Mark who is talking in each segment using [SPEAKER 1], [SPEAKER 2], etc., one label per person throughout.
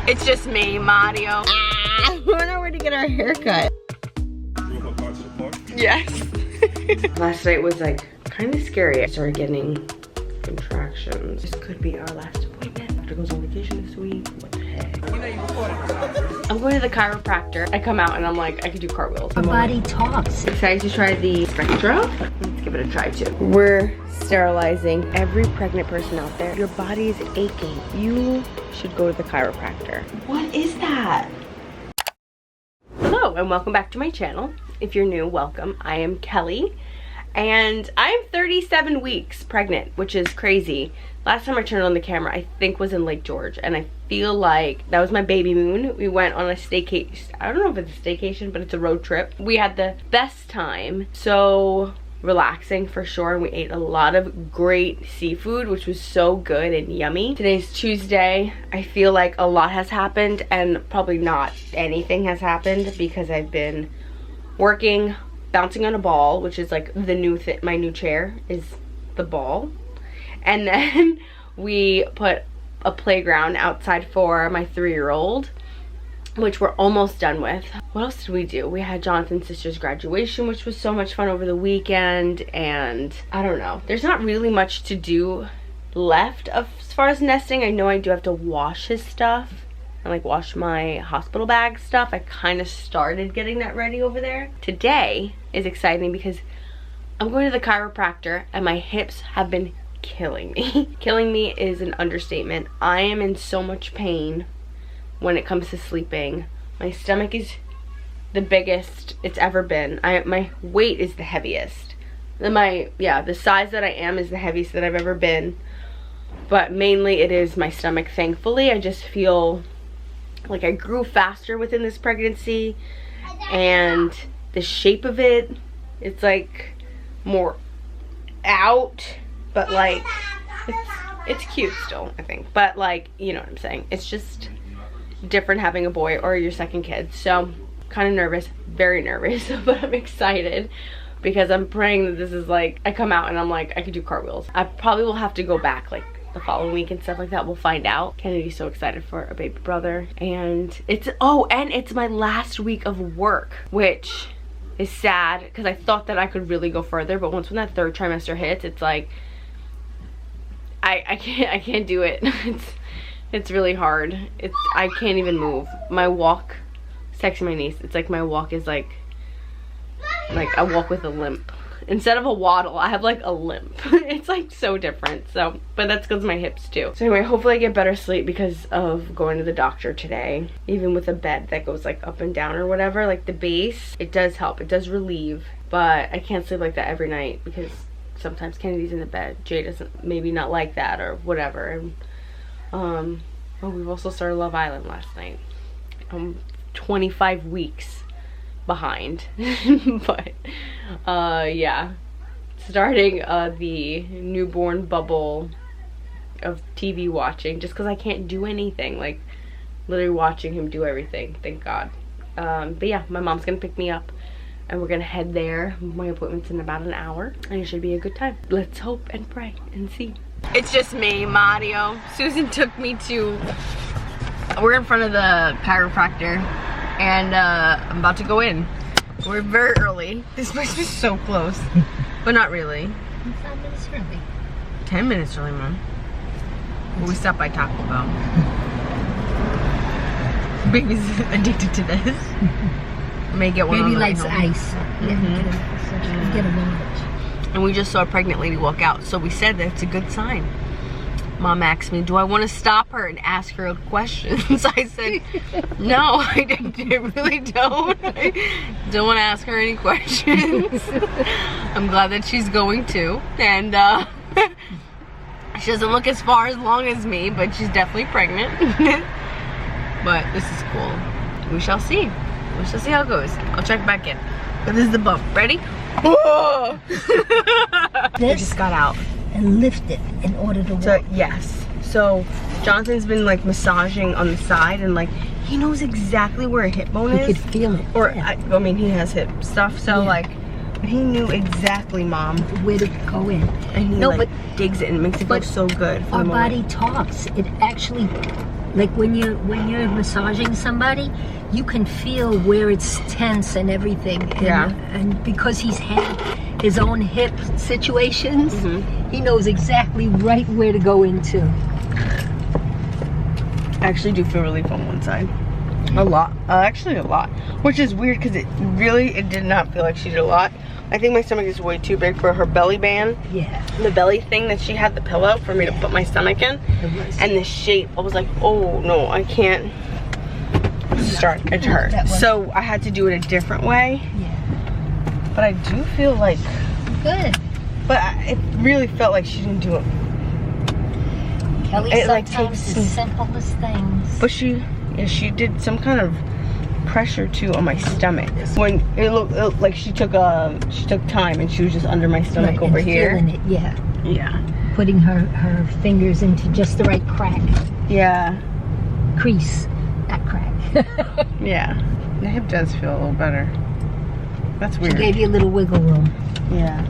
[SPEAKER 1] It's just me, Mario. I don't know where to get our haircut. Yes. Last night was like kind of scary. I started getting contractions. This could be our last appointment. After goes on vacation this week. What the heck? I'm going to the chiropractor. I come out and I'm like, I could do cartwheels.
[SPEAKER 2] Our body talks.
[SPEAKER 1] Excited to try the Spectra. Let's give it a try too. We're sterilizing every pregnant person out there. Your body is aching. You should go to the chiropractor. What is that? Hello and welcome back to my channel. If you're new, welcome. I am Kelly and I'm 37 weeks pregnant, which is crazy. Last time I turned on the camera, I think was in Lake George, and I feel like that was my baby moon. We went on a staycation. I don't know if it's a staycation, but it's a road trip. We had the best time. So relaxing for sure, and we ate a lot of great seafood, which was so good and yummy. Today's Tuesday. I feel like a lot has happened and probably not anything has happened because I've been working, bouncing on a ball, which is like the new thing. My new chair is the ball. And then we put a playground outside for my 3-year-old, which we're almost done with. What else did we do? We had Jonathan's sister's graduation, which was so much fun over the weekend, and I don't know. There's not really much to do left as far as nesting. I know I do have to wash his stuff and like wash my hospital bag stuff. I kind of started getting that ready over there. Today is exciting because I'm going to the chiropractor and my hips have been killing me. Killing me is an understatement. I am in so much pain when it comes to sleeping. My stomach is the biggest it's ever been. My weight is the heaviest. The size that I am is the heaviest that I've ever been. But mainly it is my stomach, thankfully. I just feel like I grew faster within this pregnancy, and the shape of it, it's like more out, but like it's cute still, I think. But like, you know what I'm saying. It's just different having a boy or your second kid. So kind of nervous, very nervous, but I'm excited because I'm praying that this is like, I come out and I'm like, I could do cartwheels. I probably will have to go back like the following week and stuff like that. We'll find out. Kennedy's so excited for a baby brother, and it's my last week of work, which is sad because I thought that I could really go further, but when that 3rd trimester hits, it's like I can't do it. It's really hard. I can't even move. My walk, texting my niece, it's like my walk is like I walk with a limp. Instead of a waddle, I have like a limp. It's like so different. So, but that's because of my hips too. So anyway, hopefully I get better sleep because of going to the doctor today. Even with a bed that goes like up and down or whatever, like the base, it does help. It does relieve, but I can't sleep like that every night because sometimes Kennedy's in the bed. Jay doesn't, maybe not like that or whatever. And well, we've also started Love Island last night. I'm 25 weeks behind. But yeah, starting the newborn bubble of TV watching just because I can't do anything, like literally watching him do everything, thank God. But yeah, my mom's gonna pick me up and we're gonna head there. My appointment's in about an hour and it should be a good time. Let's hope and pray and see. It's just me, Mario. Susan took me to, we're in front of the chiropractor and I'm about to go in. We're very early. This place is so close, but not really.
[SPEAKER 2] 5 minutes early.
[SPEAKER 1] 10 minutes early, Mom. We stopped by Taco Bell. Baby's addicted to this. May get one. Baby
[SPEAKER 2] likes ice. Yeah, get a lunch.
[SPEAKER 1] And we just saw a pregnant lady walk out, so we said that it's a good sign. Mom asked me, do I want to stop her and ask her questions? I said, no, I really don't. I don't want to ask her any questions. I'm glad that she's going to. And she doesn't look as far as long as me, but she's definitely pregnant. But this is cool. We shall see. We shall see how it goes. I'll check back in. But this is the bump. Ready? Oh! I just got out.
[SPEAKER 2] And lift it in order to walk.
[SPEAKER 1] So, yes. So Jonathan's been like massaging on the side and like he knows exactly where a hip bone is.
[SPEAKER 2] He could feel it.
[SPEAKER 1] Or yeah. I mean he has hip stuff, so yeah. Like he knew exactly, Mom,
[SPEAKER 2] where to go in.
[SPEAKER 1] And he digs it and makes it feel so good.
[SPEAKER 2] Our body talks. It actually Like when you're massaging somebody, you can feel where it's tense and everything. And because he's had his own hip situations, he knows exactly right where to go into.
[SPEAKER 1] I actually do feel relief on one side. A lot. Actually a lot. Which is weird because it did not feel like she did a lot. I think my stomach is way too big for her belly band.
[SPEAKER 2] Yeah.
[SPEAKER 1] The belly thing that she had, the pillow for me to put my stomach in. And the shape, I was like, oh no, I can't start. It hurt. So I had to do it a different way.
[SPEAKER 2] Yeah.
[SPEAKER 1] But I do feel like
[SPEAKER 2] good.
[SPEAKER 1] But it really felt like she didn't do it.
[SPEAKER 2] Kelly sometimes the simplest things.
[SPEAKER 1] But she did some kind of pressure too on my stomach. When it looked like she took time and she was just under my stomach over here.
[SPEAKER 2] Feeling it, yeah.
[SPEAKER 1] Yeah.
[SPEAKER 2] Putting her fingers into just the right crack.
[SPEAKER 1] Yeah.
[SPEAKER 2] Crease. That crack.
[SPEAKER 1] Yeah. The hip does feel a little better. That's weird.
[SPEAKER 2] She gave you a little wiggle room.
[SPEAKER 1] Yeah.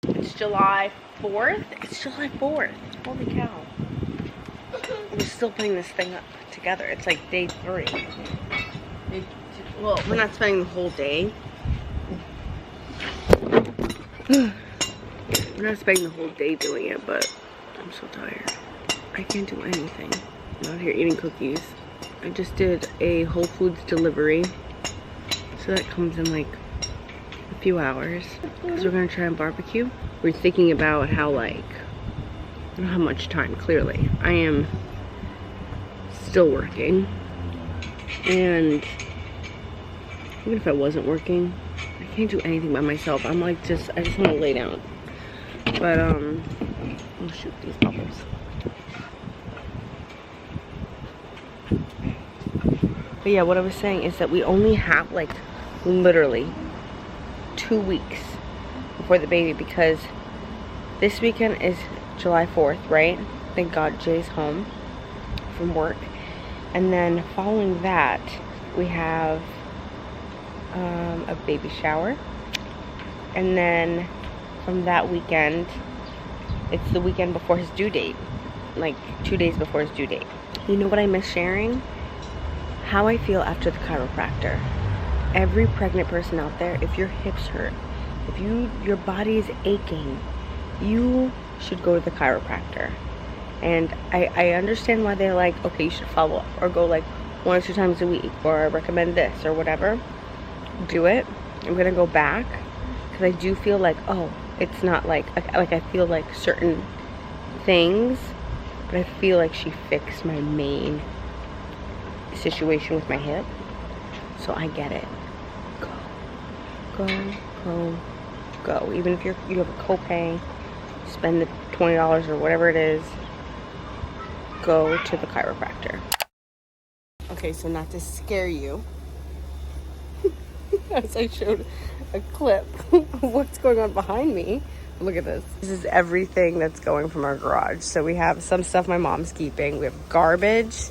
[SPEAKER 1] It's July 4th. It's July 4th. Holy cow. We're still putting this thing up together. It's like day 3. Well, we're not spending the whole day. We're not spending the whole day doing it, but I'm so tired. I can't do anything. I'm out here eating cookies. I just did a Whole Foods delivery. So that comes in like a few hours. Because we're going to try and barbecue. We're thinking about how like, I don't have much time, clearly. I am still working. And even if I wasn't working, I can't do anything by myself. I'm like I just want to lay down. But oh shoot, these bubbles. But yeah, what I was saying is that we only have like literally 2 weeks before the baby, because this weekend is July 4th, right? Thank God Jay's home from work. And then following that, we have a baby shower. And then from that weekend, it's the weekend before his due date. Like 2 days before his due date. You know what I miss sharing? How I feel after the chiropractor. Every pregnant person out there, if your hips hurt, if your body is aching, you should go to the chiropractor. And I understand why they're like, okay, you should follow up or go like 1 or 2 times a week, or I recommend this or whatever. Do it. I'm gonna go back because I do feel like, oh, it's not like I feel like certain things, but I feel like she fixed my main situation with my hip. So I get it. Go. Even if you have a copay, spend the $20 or whatever it is. Go to the chiropractor. Okay, so not to scare you, as I showed a clip of what's going on behind me. Look at this. This is everything that's going from our garage. So we have some stuff my mom's keeping. We have garbage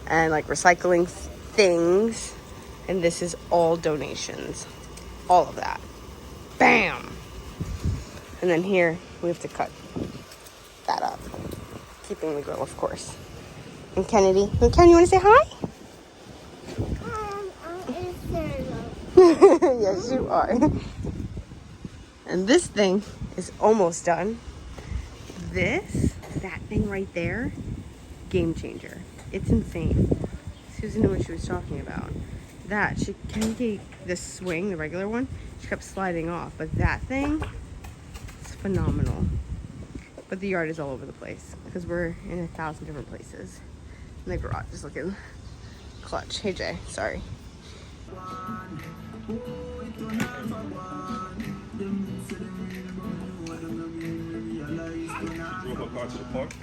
[SPEAKER 1] and like recycling things. And this is all donations. All of that. Bam! And then here we have to cut that up. Keeping the grill, of course. And Kennedy. And Ken, you want to say hi? Yes, you are. And this thing is almost done. That thing right there, game changer. It's insane. Susan knew what she was talking about. Kennedy, this swing, the regular one, she kept sliding off. But that thing, it's phenomenal. But the yard is all over the place because we're in 1,000 different places. And the garage is looking clutch. Hey Jay, sorry.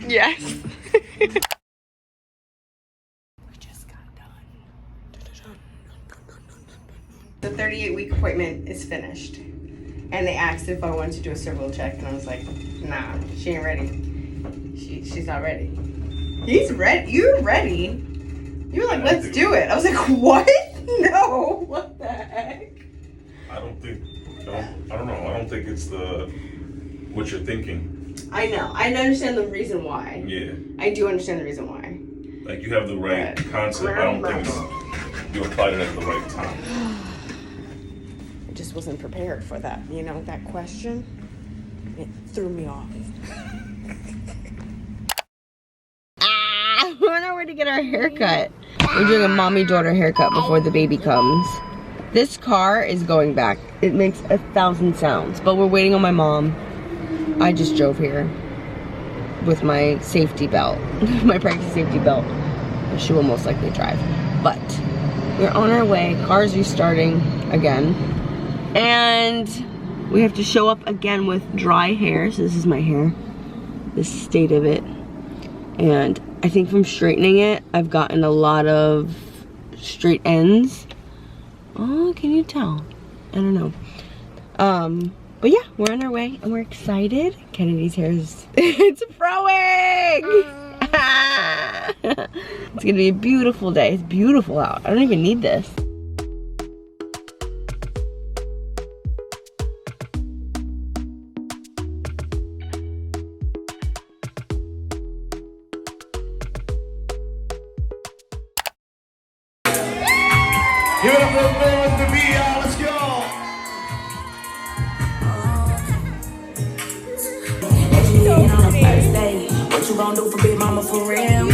[SPEAKER 1] Yes. We just got done. The 38-week appointment is finished. And they asked if I wanted to do a cervical check, and I was like, nah, she ain't ready. She's not ready. He's ready. You're ready. You're like, let's do it. I was like, what? No. What the heck?
[SPEAKER 3] I don't know. I don't think it's what you're thinking.
[SPEAKER 1] I know. I understand the reason why.
[SPEAKER 3] Yeah.
[SPEAKER 1] I do understand the reason why.
[SPEAKER 3] like you have the right concept. I don't think you applied it at the right time.
[SPEAKER 1] I just wasn't prepared for that, you know, that question. It threw me off. We're on our way to get our haircut. We're doing a mommy-daughter haircut before the baby comes. This car is going back. It makes 1,000 sounds, but we're waiting on my mom. I just drove here with my safety belt, my pregnancy safety belt. She will most likely drive, but we're on our way. Car's restarting again, and we have to show up again with dry hair. So this is my hair, the state of it, and I think from straightening it, I've gotten a lot of straight ends. Oh, can you tell? I don't know. But yeah, we're on our way and we're excited. Kennedy's hair is, it's growing! It's gonna be a beautiful day. It's beautiful out. I don't even need this.
[SPEAKER 4] Give it up for the fans to be, y'all. Let's go. What you gonna do for Big Mama for real?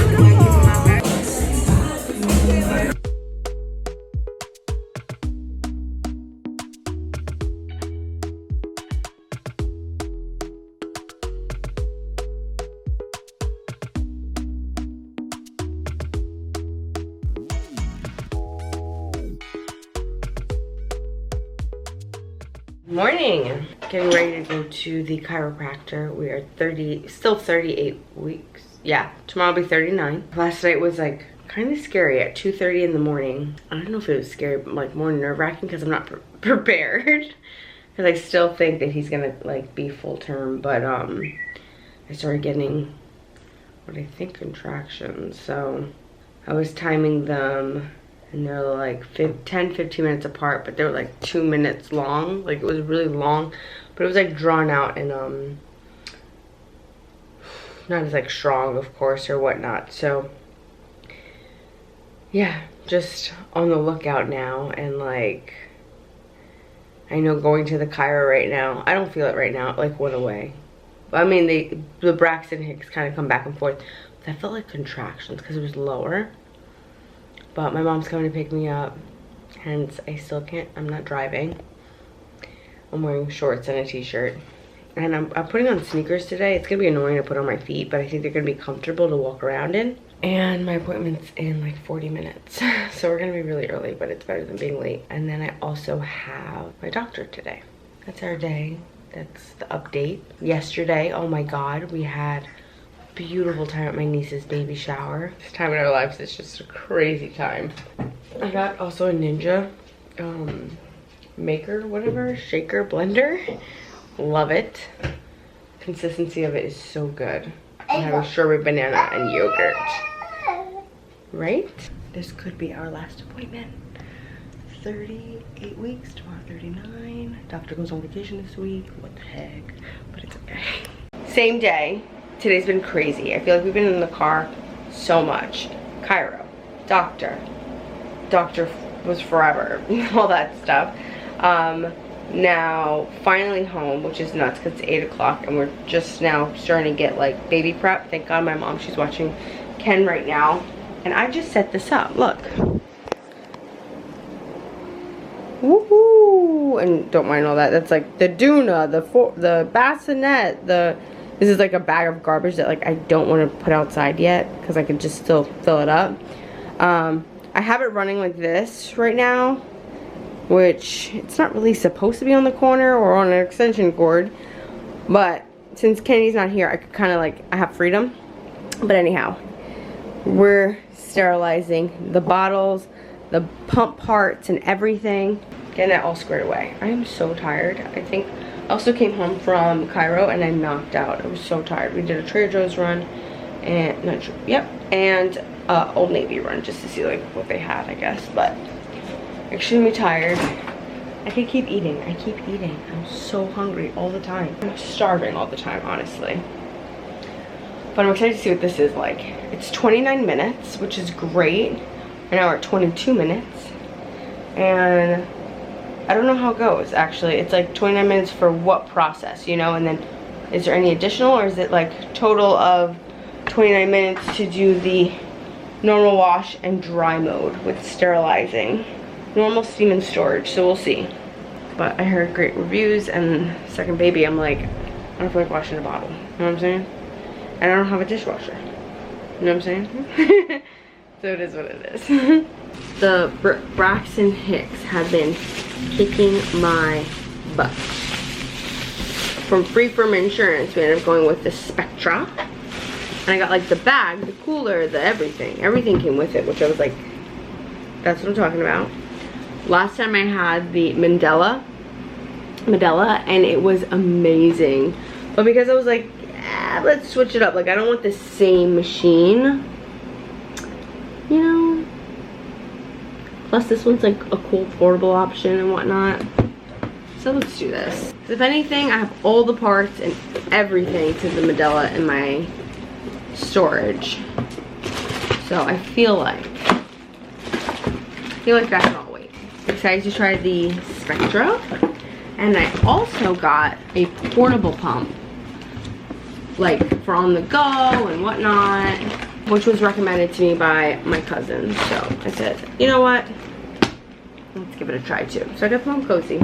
[SPEAKER 1] Morning. Getting ready to go to the chiropractor. We are still 38 weeks. Yeah, tomorrow will be 39. Last night was like kind of scary at 2:30 in the morning. I don't know if it was scary, but like more nerve-wracking because I'm not prepared. Because I still think that he's gonna like be full term, but I started getting what I think contractions. So I was timing them. And they're like 10-15 minutes apart, but they were like 2 minutes long. Like it was really long, but it was like drawn out and not as like strong, of course, or whatnot. So yeah, just on the lookout now. And like I know going to the chiro right now, I don't feel it right now. It like went away. I mean, the Braxton Hicks kind of come back and forth. But I felt like contractions because it was lower. But my mom's coming to pick me up, hence I still can't, I'm not driving. I'm wearing shorts and a t-shirt. And I'm putting on sneakers today. It's gonna be annoying to put on my feet, but I think they're gonna be comfortable to walk around in. And my appointment's in like 40 minutes. So we're gonna be really early, but it's better than being late. And then I also have my doctor today. That's our day. That's the update. Yesterday, oh my God, we had beautiful time at my niece's baby shower. This time in our lives is just a crazy time. I got also a Ninja maker, whatever, shaker, blender. Love it. Consistency of it is so good. I'm having strawberry banana and yogurt. Right? This could be our last appointment. 38 weeks, tomorrow 39. Doctor goes on vacation this week. What the heck? But it's okay. Same day. Today's been crazy. I feel like we've been in the car so much. Chiro, doctor was forever, all that stuff. Now finally home, which is nuts because it's 8 o'clock and we're just now starting to get like baby prep. Thank God my mom, she's watching Ken right now. And I just set this up, look. Woohoo! And don't mind all that. That's like the Doona, the bassinet, this is like a bag of garbage that like I don't want to put outside yet because I could just still fill it up. I have it running like this right now, which it's not really supposed to be on the corner or on an extension cord, but since Kenny's not here, I could kind of like, I have freedom. But anyhow, we're sterilizing the bottles, the pump parts and everything, getting that all squared away. I am so tired. I think I also came home from Chiro and I knocked out. I was so tired. We did a Trader Joe's run and and Old Navy run just to see like what they had, I guess. But extremely tired. I could keep eating. I keep eating. I'm so hungry all the time. I'm starving all the time, honestly. But I'm excited to see what this is like. It's 29 minutes, which is great. Right now we're at 22 minutes. And I don't know how it goes, actually. It's like 29 minutes for what process, you know? And then is there any additional, or is it like total of 29 minutes to do the normal wash and dry mode with sterilizing? Normal steam and storage, so we'll see. But I heard great reviews, and second baby, I'm like, I don't feel like washing a bottle. You know what I'm saying? And I don't have a dishwasher. You know what I'm saying? So it is what it is. The Braxton Hicks have been kicking my butt. From Freeform Insurance, we ended up going with the Spectra. And I got like the bag, the cooler, the everything. Everything came with it, which I was like, that's what I'm talking about. Last time I had the Medela, and it was amazing. But because I was like, let's switch it up. Like, I don't want the same machine, you know? Plus this one's like a cool portable option and whatnot. So let's do this. If anything, I have all the parts and everything to the Medela in my storage. So I feel like that can all wait. I'm excited to try the Spectra. And I also got a portable pump, like for on the go and whatnot, which was recommended to me by my cousin. So I said, you know what? Let's give it a try too. So I got the Pump Cozy,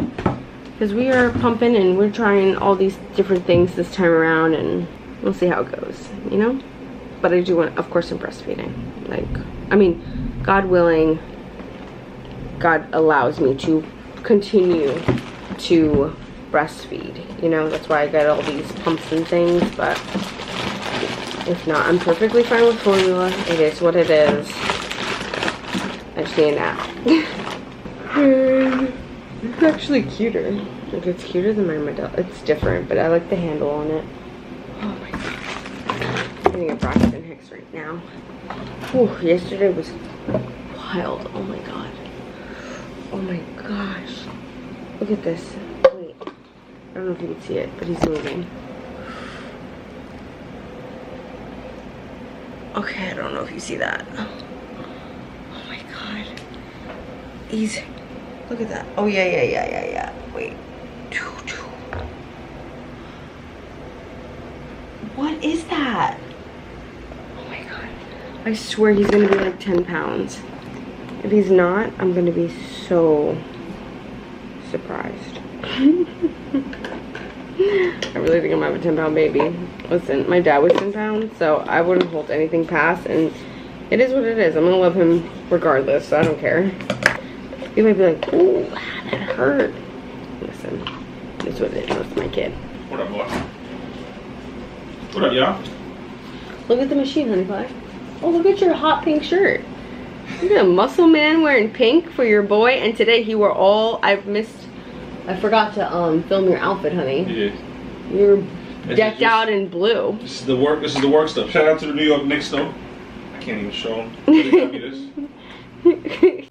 [SPEAKER 1] because we are pumping and we're trying all these different things this time around, and we'll see how it goes, you know? But I do want, of course, I'm breastfeeding. Like, I mean, God willing, God allows me to continue to breastfeed, you know? That's why I got all these pumps and things. But if not, I'm perfectly fine with formula. It is what it is. I just need a nap. It's actually cuter. Like, it's cuter than my Medela. It's different, but I like the handle on it. Oh my god. I'm getting a Braxton Hicks right now. Whew, yesterday was wild. Oh my god. Oh my gosh. Look at this. Wait. I don't know if you can see it, but he's moving. Okay, I don't know if you see that. Oh my god. He's... Look at that. Oh, yeah. Wait. What is that? Oh my god. I swear he's gonna be like 10 pounds. If he's not, I'm gonna be so surprised. I really think I'm gonna have a 10-pound baby. Listen, my dad was 10 pounds, so I wouldn't hold anything past, and it is what it is. I'm gonna love him regardless, so I don't care. You might be like, ooh, that hurt. Listen, that's what it is. It's my kid.
[SPEAKER 3] What up, boy? What up, y'all?
[SPEAKER 1] Look at the machine, honey pie. Oh, look at your hot pink shirt. Look at a muscle man wearing pink for your boy. And today he wore all, I forgot to film your outfit, honey.
[SPEAKER 3] Yeah.
[SPEAKER 1] You're decked out in blue.
[SPEAKER 3] This is the work stuff. Shout out to the New York Knicks though. I can't even show them. They got me this.